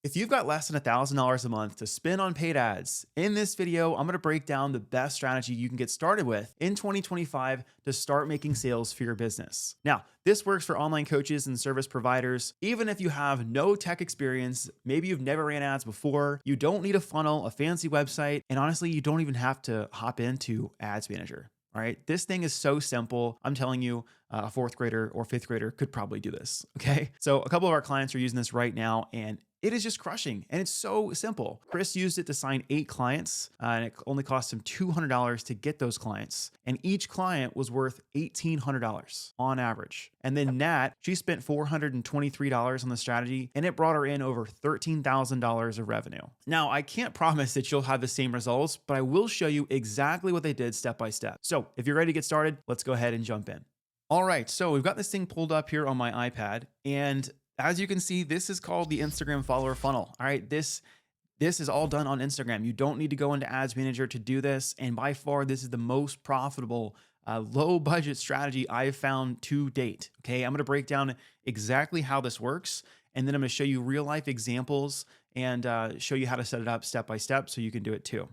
If you've got less than $1,000 a month to spend on paid ads, in this video, I'm gonna break down the best strategy you can get started with in 2025 to start making sales for your business. Now, this works for online coaches and service providers. Even if you have no tech experience, maybe you've never ran ads before, you don't need a funnel, a fancy website, and honestly, you don't even have to hop into Ads Manager. All right. This thing is so simple. I'm telling you, a fourth grader or fifth grader could probably do this. Okay. So a couple of our clients are using this right now and it is just crushing. And it's so simple. Chris used it to sign 8 clients and it only cost him $200 to get those clients. And each client was worth $1,800 on average. And then Nat, she spent $423 on the strategy and it brought her in over $13,000 of revenue. Now, I can't promise that you'll have the same results, but I will show you exactly what they did step by step. So if you're ready to get started, let's go ahead and jump in. All right, so we've got this thing pulled up here on my iPad, and as you can see, this is called the Instagram follower funnel. All right, this is all done on Instagram. You don't need to go into Ads Manager to do this, and by far, this is the most profitable low budget strategy I've found to date. Okay, I'm gonna break down exactly how this works, and then I'm gonna show you real life examples and show you how to set it up step by step so you can do it too.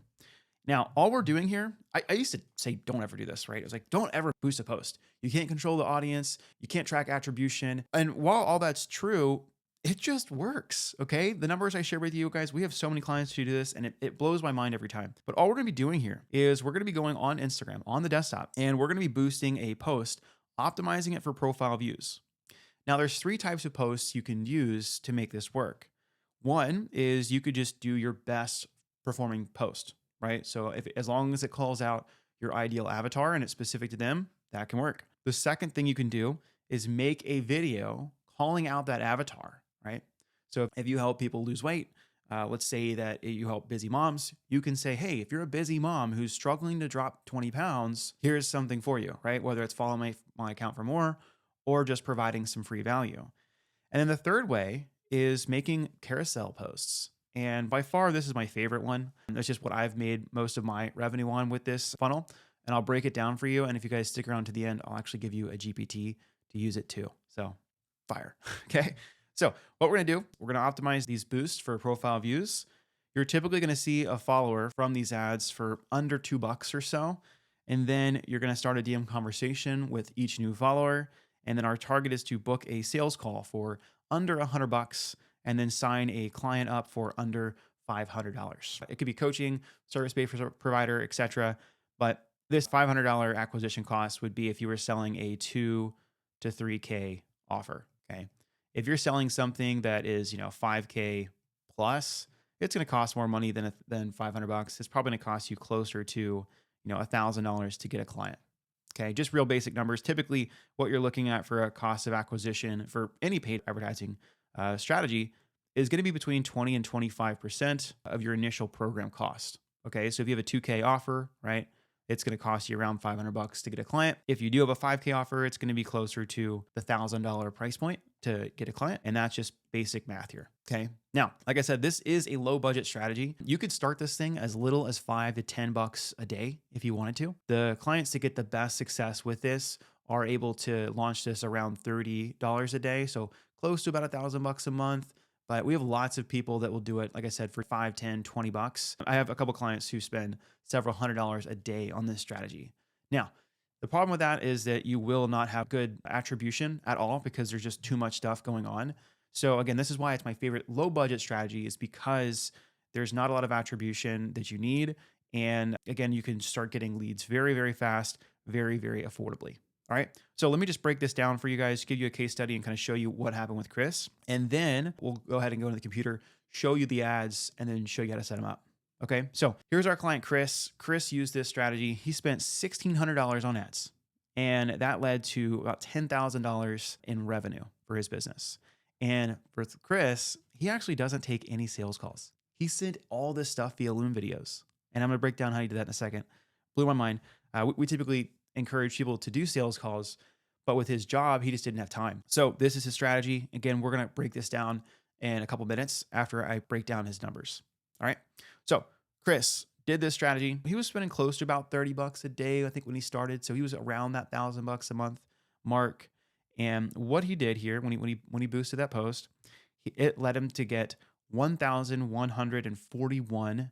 Now, all we're doing here, I used to say, don't ever do this, right? It was like, don't ever boost a post. You can't control the audience. You can't track attribution. And while all that's true, it just works, okay? The numbers I share with you guys, we have so many clients who do this and it blows my mind every time. But all we're gonna be doing here is we're gonna be going on Instagram, on the desktop, and we're gonna be boosting a post, optimizing it for profile views. Now, there's 3 types of posts you can use to make this work. One is you could just do your best performing post, right? So as long as it calls out your ideal avatar and it's specific to them, that can work. The second thing you can do is make a video calling out that avatar, right? So if you help people lose weight, let's say that you help busy moms, you can say, hey, if you're a busy mom who's struggling to drop 20 pounds, here's something for you, right? Whether it's follow my account for more or just providing some free value. And then the third way is making carousel posts. And by far, this is my favorite one. That's just what I've made most of my revenue on with this funnel. And I'll break it down for you. And if you guys stick around to the end, I'll actually give you a GPT to use it too. So fire. Okay. So what we're going to do, we're going to optimize these boosts for profile views. You're typically going to see a follower from these ads for under $2 or so. And then you're going to start a DM conversation with each new follower. And then our target is to book a sales call for under $100 and then sign a client up for under $500. It could be coaching, service-based provider, etc. But this $500 acquisition cost would be if you were selling a 2 to 3K offer. Okay, if you're selling something that is 5K plus, it's going to cost more money than $500. It's probably going to cost you closer to $1,000 to get a client. Okay, just real basic numbers. Typically, what you're looking at for a cost of acquisition for any paid advertising strategy is going to be between 20 and 25% of your initial program cost. Okay, so if you have a 2K offer, right, it's going to cost you around $500 to get a client. If you do have a 5K offer, it's going to be closer to the $1,000 price point to get a client. And that's just basic math here. Okay. Now, like I said, this is a low budget strategy. You could start this thing as little as $5 to $10 a day if you wanted to. The clients that get the best success with this are able to launch this around $30 a day. So close to about $1,000 a month. But we have lots of people that will do it, like I said, for $5, $10, $20. I have a couple clients who spend several $100s a day on this strategy. Now, the problem with that is that you will not have good attribution at all because there's just too much stuff going on. So again, this is why it's my favorite low budget strategy, is because there's not a lot of attribution that you need. And again, you can start getting leads very, very fast, very, very affordably. All right, so let me just break this down for you guys, give you a case study and kind of show you what happened with Chris. And then we'll go ahead and go into the computer, show you the ads, and then show you how to set them up. Okay, so here's our client, Chris. Chris used this strategy. He spent $1,600 on ads, and that led to about $10,000 in revenue for his business. And for Chris, he actually doesn't take any sales calls. He sent all this stuff via Loom videos. And I'm gonna break down how he did that in a second. Blew my mind. We typically encourage people to do sales calls, but with his job, he just didn't have time. So this is his strategy. Again, we're going to break this down in a couple minutes after I break down his numbers. All right. So Chris did this strategy. He was spending close to about $30 a day, I think, when he started. So he was around that $1,000 a month mark. And what he did here when he boosted that post, it led him to get 1,141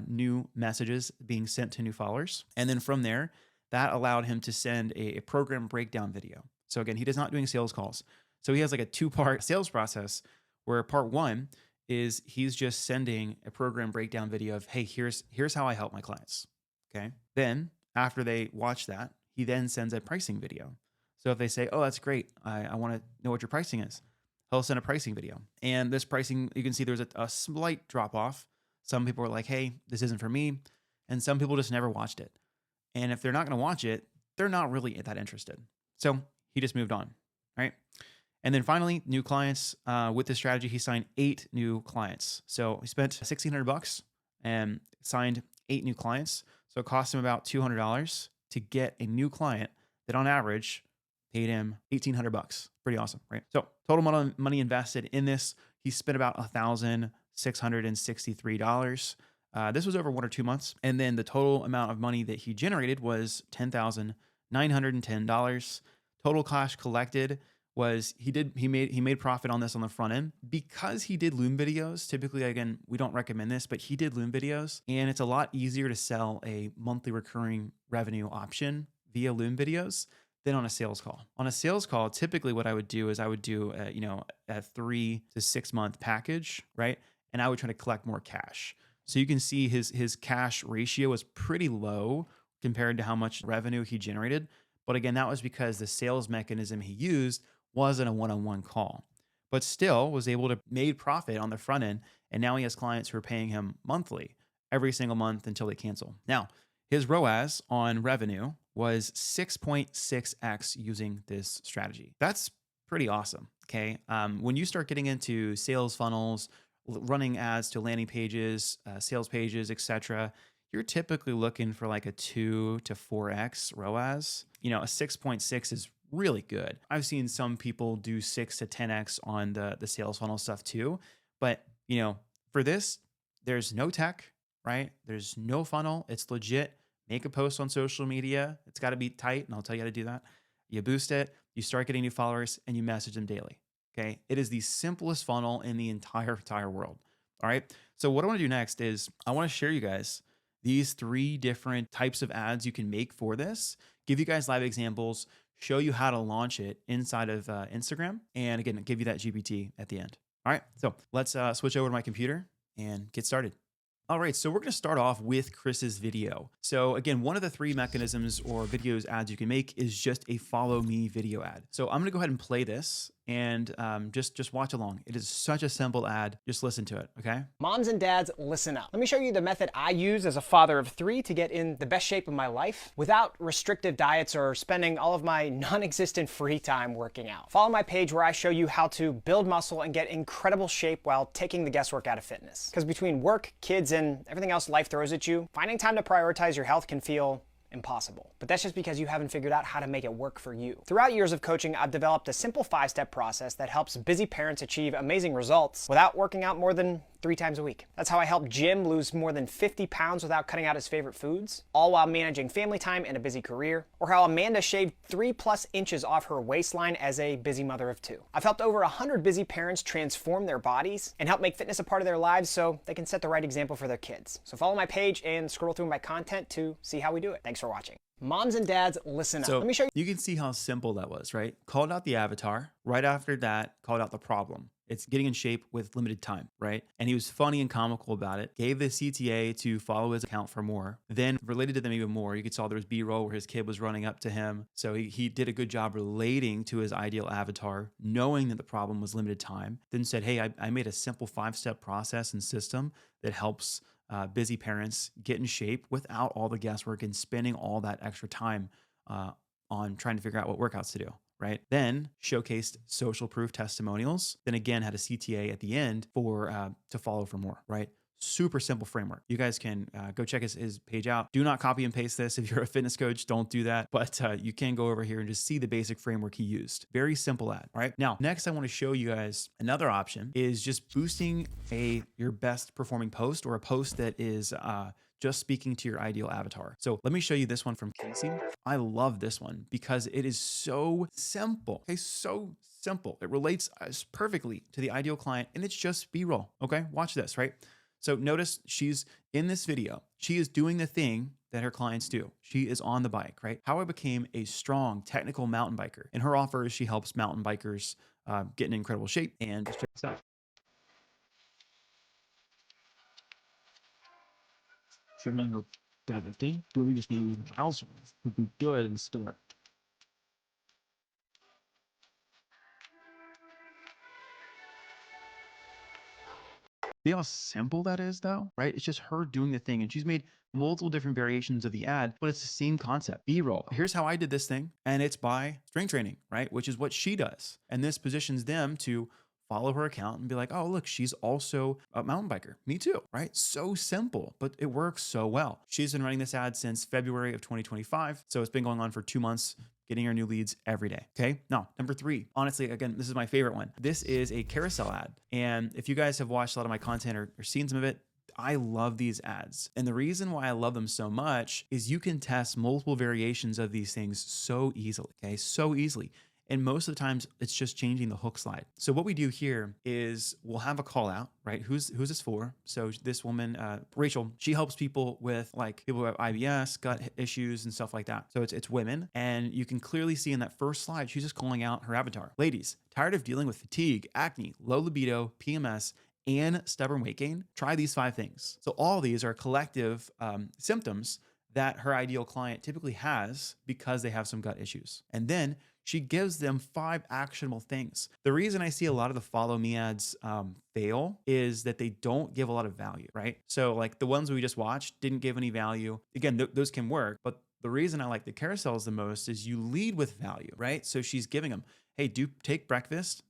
new messages being sent to new followers. And then from there, that allowed him to send a program breakdown video. So again, he is not doing sales calls. So he has like a two-part sales process where part one is he's just sending a program breakdown video of, hey, here's how I help my clients. Okay. Then after they watch that, he then sends a pricing video. So if they say, oh, that's great, I want to know what your pricing is, he'll send a pricing video. And this pricing, you can see there's a slight drop off. Some people are like, hey, this isn't for me. And some people just never watched it. And if they're not going to watch it, they're not really that interested. So he just moved on, right? And then finally, new clients. With this strategy, he signed 8 new clients. So he spent $1,600 and signed 8 new clients. So it cost him about $200 to get a new client that on average paid him $1,800. Pretty awesome, right? So total money invested in this, he spent about $1,663. This was over 1 or 2 months. And then the total amount of money that he generated was $10,910. Total cash collected was he made profit on this on the front end because he did Loom videos. Typically, again, we don't recommend this, but he did Loom videos, and it's a lot easier to sell a monthly recurring revenue option via Loom videos than on a sales call. On a sales call, typically what I would do is I would do a 3 to 6 month package, right? And I would try to collect more cash. So you can see his cash ratio was pretty low compared to how much revenue he generated. But again, that was because the sales mechanism he used wasn't a one-on-one call, but still was able to make profit on the front end. And now he has clients who are paying him monthly every single month until they cancel. Now, his ROAS on revenue was 6.6x using this strategy. That's pretty awesome. Okay. When you start getting into sales funnels, running ads to landing pages, sales pages, etc., you're typically looking for like a 2 to 4x ROAS. A 6.6 is really good. I've seen some people do 6 to 10x on the sales funnel stuff too. But, for this, there's no tech, right? There's no funnel. It's legit. Make a post on social media. It's got to be tight, and I'll tell you how to do that. You boost it, you start getting new followers, and you message them daily. Okay. It is the simplest funnel in the entire world. All right. So what I want to do next is I want to share you guys these 3 different types of ads you can make for this, give you guys live examples, show you how to launch it inside of Instagram, and again, give you that GPT at the end. All right, so let's switch over to my computer and get started. All right, so we're going to start off with Chris's video. So again, one of the 3 mechanisms or videos ads you can make is just a follow me video ad. So I'm going to go ahead and play this and just watch along. It is such a simple ad. Just listen to it, okay? Moms and dads, listen up. Let me show you the method I use as a father of 3 to get in the best shape of my life without restrictive diets or spending all of my non-existent free time working out. Follow my page where I show you how to build muscle and get incredible shape while taking the guesswork out of fitness. Because between work, kids, and everything else life throws at you, finding time to prioritize your health can feel impossible. But that's just because you haven't figured out how to make it work for you. Throughout years of coaching, I've developed a simple 5-step process that helps busy parents achieve amazing results without working out more than 3 times a week. That's how I helped Jim lose more than 50 pounds without cutting out his favorite foods, all while managing family time and a busy career, or how Amanda shaved 3+ inches off her waistline as a busy mother of 2. I've helped over 100 busy parents transform their bodies and help make fitness a part of their lives so they can set the right example for their kids. So follow my page and scroll through my content to see how we do it. Thanks for watching. Moms and dads, listen up. So Let me show you. You can see how simple that was, right? Called out the avatar. Right after that, called out the problem. It's getting in shape with limited time, right? And he was funny and comical about it. Gave the CTA to follow his account for more. Then related to them even more. You could saw there was B-roll where his kid was running up to him. So he did a good job relating to his ideal avatar, knowing that the problem was limited time. Then said, hey, I made a simple 5-step process and system that helps busy parents get in shape without all the guesswork and spending all that extra time on trying to figure out what workouts to do. Right. Then showcased social proof testimonials. Then again, had a CTA at the end for to follow for more. Right. Super simple framework. You guys can go check his page out. Do not copy and paste this. If you're a fitness coach, don't do that. But you can go over here and just see the basic framework he used. Very simple ad. All right. Now, next I want to show you guys another option is just boosting your best performing post or a post that is just speaking to your ideal avatar. So let me show you this one from Casey. I love this one because it is so simple. Okay, so simple. It relates perfectly to the ideal client and it's just B-roll. Okay, watch this, right? So notice she's in this video. She is doing the thing that her clients do. She is on the bike, right? How I became a strong technical mountain biker. And her offer is she helps mountain bikers get in incredible shape. And just check this out. We just need house would be good and start. See how simple that is though, right? It's just her doing the thing and she's made multiple different variations of the ad, but it's the same concept. B-roll. Here's how I did this thing and it's by strength training, right? Which is what she does. And this positions them to follow her account and be like, oh, look, she's also a mountain biker. Me too, right? So simple, but it works so well. She's been running this ad since February of 2025. So it's been going on for 2 months, getting her new leads every day. Okay. Now, number 3, honestly, again, this is my favorite one. This is a carousel ad. And if you guys have watched a lot of my content or seen some of it, I love these ads. And the reason why I love them so much is you can test multiple variations of these things so easily. Okay. So easily. And most of the times it's just changing the hook slide. So what we do here is we'll have a call out, right? Who's this for? So this woman, Rachel, she helps people with like people who have IBS, gut issues and stuff like that. So it's women. And you can clearly see in that first slide, she's just calling out her avatar. Ladies, tired of dealing with fatigue, acne, low libido, PMS, and stubborn weight gain? Try these 5 things. So all of these are collective symptoms that her ideal client typically has because they have some gut issues. And then she gives them 5 actionable things. The reason I see a lot of the follow me ads fail is that they don't give a lot of value, right? So like the ones we just watched didn't give any value. Again, those can work, but the reason I like the carousels the most is you lead with value, right? So she's giving them, hey, do take breakfast.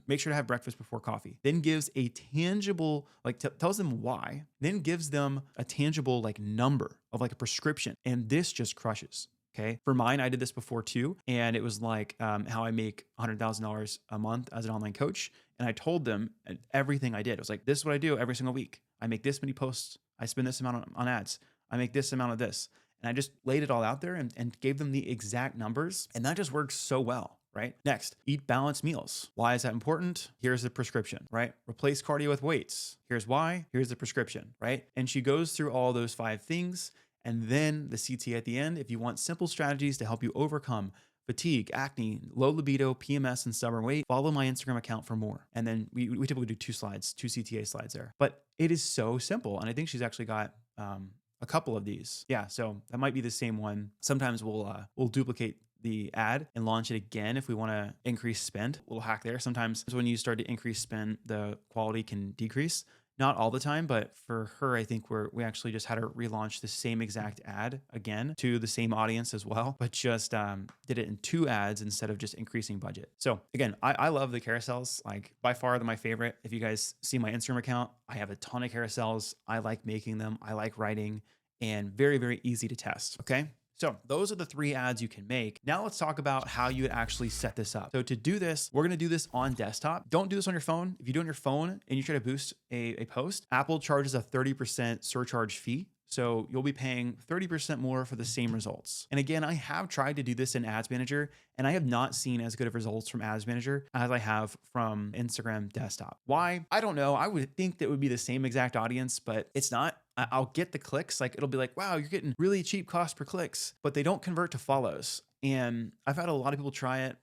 Make sure to have breakfast before coffee. Then gives a tangible, like tells them why, then gives them a tangible like number of like a prescription. And this just crushes. Okay. For mine, I did this before too. And it was like how I make $100,000 a month as an online coach. And I told them everything I did. It was like, this is what I do every single week. I make this many posts. I spend this amount on ads. I make this amount of this. And I just laid it all out there and gave them the exact numbers. And that just works so well. Right? Next, eat balanced meals. Why is that important? Here's the prescription, right? Replace cardio with weights. Here's why. Here's the prescription, right? And she goes through all those 5 things. And then the CTA at the end, if you want simple strategies to help you overcome fatigue, acne, low libido, PMS, and stubborn weight, follow my Instagram account for more. And then we typically do 2 slides, 2 CTA slides there. But it is so simple. And I think she's actually got a couple of these. Yeah, so that might be the same one. Sometimes we'll duplicate the ad and launch it again if we want to increase spend. A little hack there. Sometimes when you start to increase spend, the quality can decrease. Not all the time, but for her, I think we actually just had her relaunch the same exact ad again to the same audience as well, but just did it in 2 ads instead of just increasing budget. So again, I love the carousels. Like by far they're my favorite. If you guys see my Instagram account, I have a ton of carousels. I like making them. I like writing and very, very easy to test. Okay. So those are the 3 ads you can make. Now let's talk about how you would actually set this up. So to do this, we're going to do this on desktop. Don't do this on your phone. If you do it on your phone and you try to boost a post, Apple charges a 30% surcharge fee. So you'll be paying 30% more for the same results. And again, I have tried to do this in Ads Manager and I have not seen as good of results from Ads Manager as I have from Instagram desktop. Why? I don't know. I would think that would be the same exact audience, but it's not. I'll get the clicks. Like it'll be like, wow, you're getting really cheap cost per clicks, but they don't convert to follows. And I've had a lot of people try it.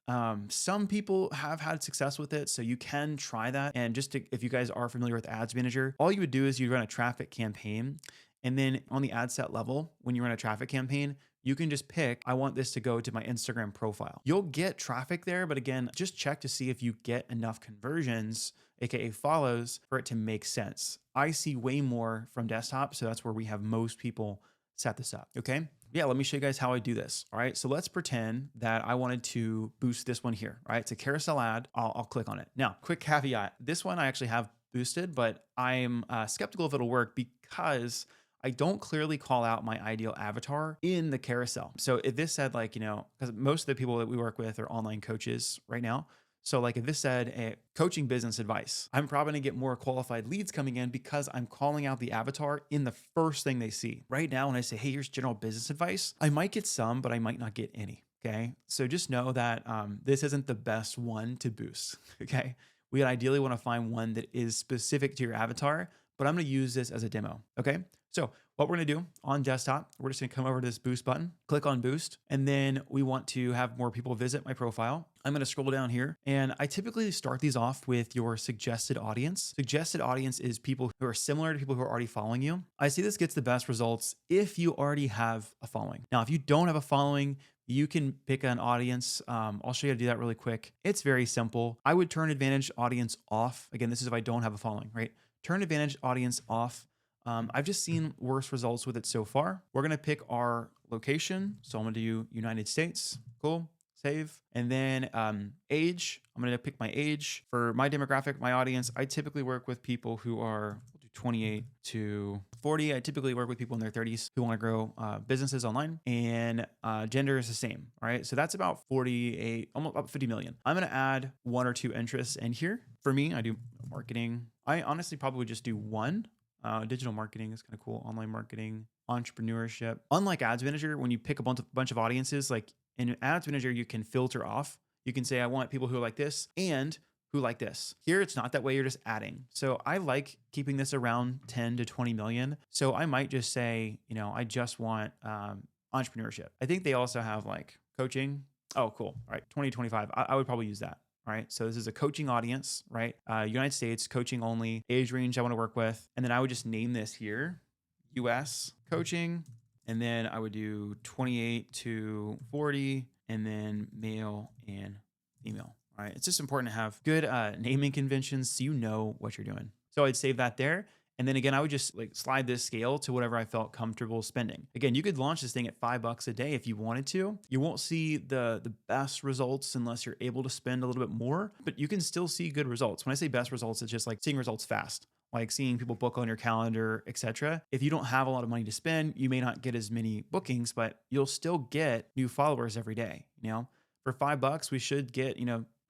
Some people have had success with it. So you can try that. And if you guys are familiar with Ads Manager, all you would do is you run a traffic campaign. And then on the ad set level, when you run a traffic campaign, you can just pick, I want this to go to my Instagram profile. You'll get traffic there, but again, just check to see if you get enough conversions, AKA follows, for it to make sense. I see way more from desktop, so that's where we have most people set this up, okay? Yeah, let me show you guys how I do this, all right? So let's pretend that I wanted to boost this one here, all right? It's a carousel ad. I'll click on it. Now, quick caveat. This one I actually have boosted, but I'm skeptical if it'll work because I don't clearly call out my ideal avatar in the carousel. So if this said like, because most of the people that we work with are online coaches right now. So like if this said coaching business advice, I'm probably gonna get more qualified leads coming in because I'm calling out the avatar in the first thing they see. Right now, when I say, hey, here's general business advice, I might get some, but I might not get any. Okay. So just know that this isn't the best one to boost. Okay. We ideally want to find one that is specific to your avatar, but I'm going to use this as a demo. Okay. So what we're going to do on desktop, we're just going to come over to this boost button, click on boost, and then we want to have more people visit my profile. I'm going to scroll down here, and I typically start these off with your suggested audience. Suggested audience is people who are similar to people who are already following you. I see this gets the best results if you already have a following. Now, if you don't have a following, you can pick an audience. I'll show you how to do that really quick. It's very simple. I would turn advantage audience off. Again, this is if I don't have a following, right? Turn advantage audience off. I've just seen worse results with it so far. We're gonna pick our location. So I'm gonna do United States. Cool, save. And then age, I'm gonna pick my age. For my demographic, my audience, I typically work with people who are 28 to 40. I typically work with people in their 30s who wanna grow businesses online, and gender is the same, all right? So that's about 48, almost about 50 million. I'm gonna add one or two interests in here. For me, I do marketing. I honestly probably would just do one. Digital marketing is kind of cool. Online marketing, entrepreneurship. Unlike Ads Manager, when you pick a bunch of audiences, like in Ads Manager, you can filter off. You can say, I want people who are like this and who like this. Here, it's not that way. You're just adding. So I like keeping this around 10 to 20 million. So I might just say, I just want entrepreneurship. I think they also have like coaching. Oh, cool. All right. 2025. I would probably use that. All right. So this is a coaching audience, right? United States, coaching only, age range I want to work with. And then I would just name this here, US coaching. And then I would do 28 to 40, and then male and female. All right. It's just important to have good naming conventions so you know what you're doing. So I'd save that there. And then again, I would just like slide this scale to whatever I felt comfortable spending. Again, you could launch this thing at $5 a day if you wanted to. You won't see the best results unless you're able to spend a little bit more, but you can still see good results. When I say best results, it's just like seeing results fast, like seeing people book on your calendar, etc. If you don't have a lot of money to spend, you may not get as many bookings, but you'll still get new followers every day. For $5, we should get,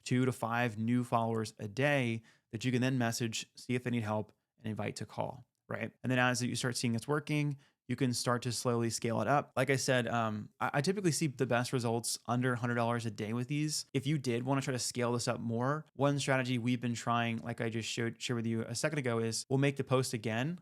2 to 5 new followers a day that you can then message, see if they need help, and invite to call, right? And then as you start seeing it's working, you can start to slowly scale it up. Like I said, I typically see the best results under $100 a day with these. If you did want to try to scale this up more, one strategy we've been trying, like I just shared with you a second ago, is we'll make the post again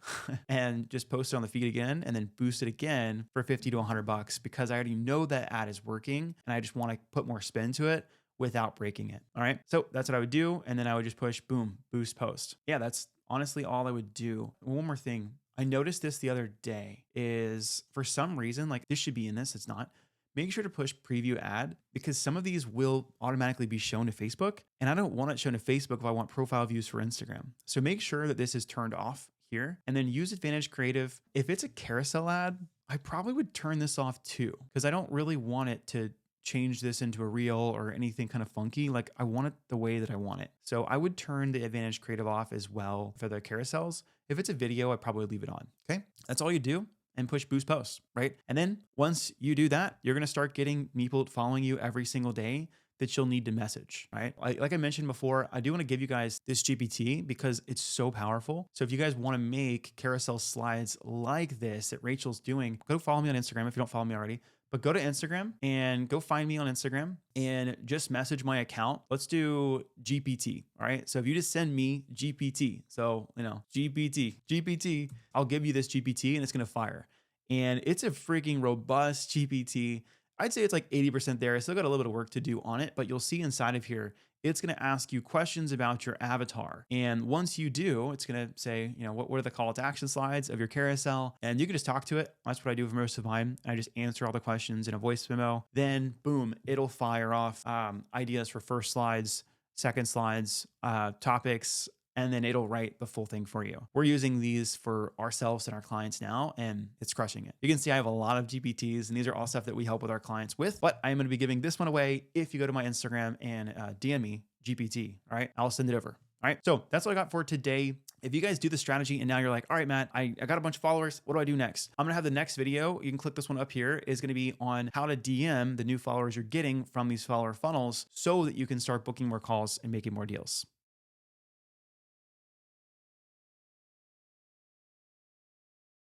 and just post it on the feed again, and then boost it again for 50 to $100 because I already know that ad is working and I just want to put more spin to it without breaking it. All right. So that's what I would do. And then I would just push boom, boost post. Yeah, that's honestly all I would do. One more thing. I noticed this the other day is for some reason, like this should be in this, it's not. Make sure to push preview ad because some of these will automatically be shown to Facebook. And I don't want it shown to Facebook if I want profile views for Instagram. So make sure that this is turned off here and then use Advantage Creative. If it's a carousel ad, I probably would turn this off too because I don't really want it to change this into a reel or anything kind of funky. Like I want it the way that I want it. So I would turn the Advantage Creative off as well for the carousels. If it's a video, I'd probably leave it on. Okay. That's all you do and push boost post, right? And then once you do that, you're going to start getting people following you every single day that you'll need to message, right? Like I mentioned before, I do want to give you guys this GPT because it's so powerful. So if you guys want to make carousel slides like this that Rachel's doing, go follow me on Instagram if you don't follow me already. But go to Instagram and go find me on Instagram and just message my account. Let's do GPT. All right. So if you just send me GPT, so, GPT, I'll give you this GPT and it's going to fire. And it's a freaking robust GPT. I'd say it's like 80% there. I still got a little bit of work to do on it, but you'll see inside of here, it's going to ask you questions about your avatar. And once you do, it's going to say, what are the call to action slides of your carousel? And you can just talk to it. That's what I do for most of the time. I just answer all the questions in a voice memo. Then boom, it'll fire off ideas for first slides, second slides, topics, and then it'll write the full thing for you. We're using these for ourselves and our clients now, and it's crushing it. You can see I have a lot of GPTs, and these are all stuff that we help with our clients with, but I'm gonna be giving this one away if you go to my Instagram and DM me GPT, all right? I'll send it over. All right. So that's what I got for today. If you guys do the strategy and now you're like, all right, Matt, I got a bunch of followers. What do I do next? I'm going to have the next video. You can click this one up here, is going to be on how to DM the new followers you're getting from these follower funnels so that you can start booking more calls and making more deals.